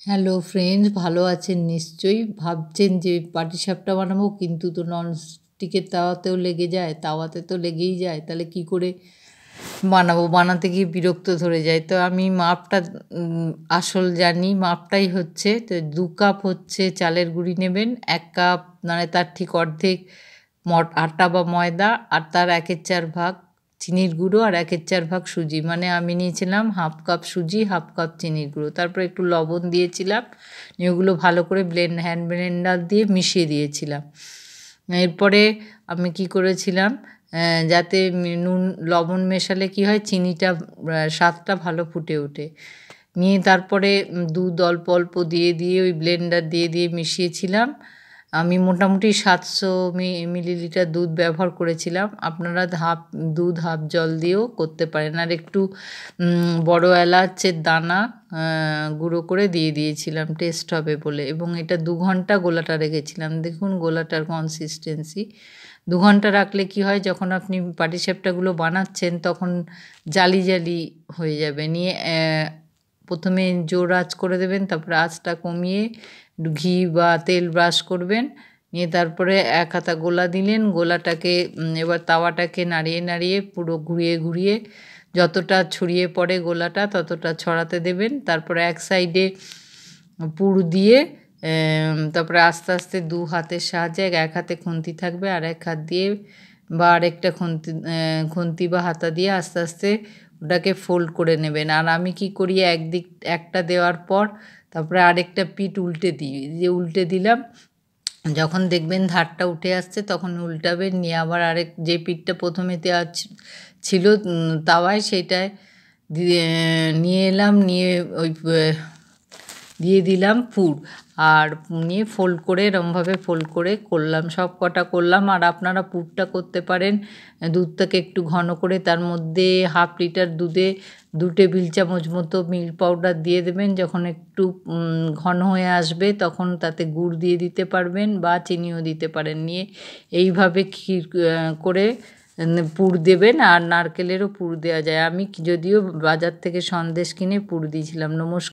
Hello friends, ভালো আছেন নিশ্চয়ই। ভাবছেন যে পাটিসাপটা বানাবো, কিন্তু তো ননস্টিকের তাওয়াতেও লেগে যায়, তাওয়াতে তো লেগেই যায়, তাহলে কি করে বানাবো? বানাতে গিয়ে বিরক্ত ধরে যায়। তো আমি মাপটা আসল জানি, মাপটাই হচ্ছে তো 2 কাপ হচ্ছে চালের গুঁড়ি নেবেন, 1 কাপ মানে তার ঠিক অর্ধেক আটা বা ময়দা, আর তার 1/4 ভাগ চিনির গুঁড়ো, আর 1/4 ভাগ সুজি। মানে আমি নিয়েছিলাম 1/2 কাপ সুজি, 1/2 কাপ চিনির গুঁড়ো। তারপর একটু লবণ দিয়েছিলাম, ওগুলো ভালো করে হ্যান্ড ব্লেন্ডার দিয়ে মিশিয়ে দিয়েছিলাম। এরপরে আমি কি করেছিলাম, যাতে নুন লবণ মেশালে কি হয়, চিনিটা স্বাদটা ভালো ফুটে ওঠে। নিয়ে তারপরে দুধ অল্প অল্প দিয়ে ওই ব্লেন্ডার দিয়ে মিশিয়েছিলাম। আমি মোটামুটি 700 মিলিলিটার দুধ ব্যবহার করেছিলাম। আপনারা দুধ হাফ জল দিয়েও করতে পারেন। আর একটু বড় এলাচের দানা গুঁড়ো করে দিয়েছিলাম টেস্ট হবে বলে, এবং এটা 2 ঘন্টা গোলাটা রেখেছিলাম। দেখুন গোলাটার কনসিস্টেন্সি। 2 ঘন্টা রাখলে কি হয়, যখন আপনি পাটিসাপটাগুলো বানাচ্ছেন তখন জালি হয়ে যাবে। নিয়ে প্রথমে জোর আঁচ করে দেবেন, তারপরে আঁচটা কমিয়ে ঘি বা তেল ব্রাশ করবেন। নিয়ে তারপরে 1 হাতা গোলা দিলেন, গোলাটাকে এবার তাওয়াটাকে নাড়িয়ে পুরো ঘুরিয়ে যতটা ছড়িয়ে পড়ে গোলাটা ততটা ছড়াতে দেবেন। তারপরে এক সাইডে পুর দিয়ে তারপরে আস্তে 2 হাতের সাহায্যে, 1 হাতে খুন্তি থাকবে আর 1 হাত দিয়ে বা আরেকটা খুন্তি বা হাতা দিয়ে আস্তে ওটাকে ফোল্ড করে নেবেন। আর আমি কি করি, একদিক একটা দেওয়ার পর তারপরে আরেকটা পিঠ উল্টে দিলাম। যখন দেখবেন ধারটা উঠে আসছে তখন উল্টাবেন, নিয়ে আবার যে পিঠটা প্রথমে দেওয়া ছিল তাওয়ায়, সেটায় নিয়ে এলাম, নিয়ে ওই দিয়ে দিলাম পুর, আর নিয়ে ফোল্ড করে এরমভাবে ফোল্ড করে করলাম, সব কটা করলাম। আর আপনারা পুরটা করতে পারেন দুধটাকে একটু ঘন করে, তার মধ্যে 1/2 লিটার দুধে 2 টেবিল চামচ মতো মিল্ক পাউডার দিয়ে দেবেন। যখন একটু ঘন হয়ে আসবে তখন তাতে গুড় দিয়ে দিতে পারবেন বা চিনিও দিতে পারেন। নিয়ে এইভাবে ক্ষীর করে পুর দেবেন, আর নারকেলেরও পুর দেওয়া যায়। আমি যদিও বাজার থেকে সন্দেশ কিনে পুর দিয়েছিলাম। নমস্কার।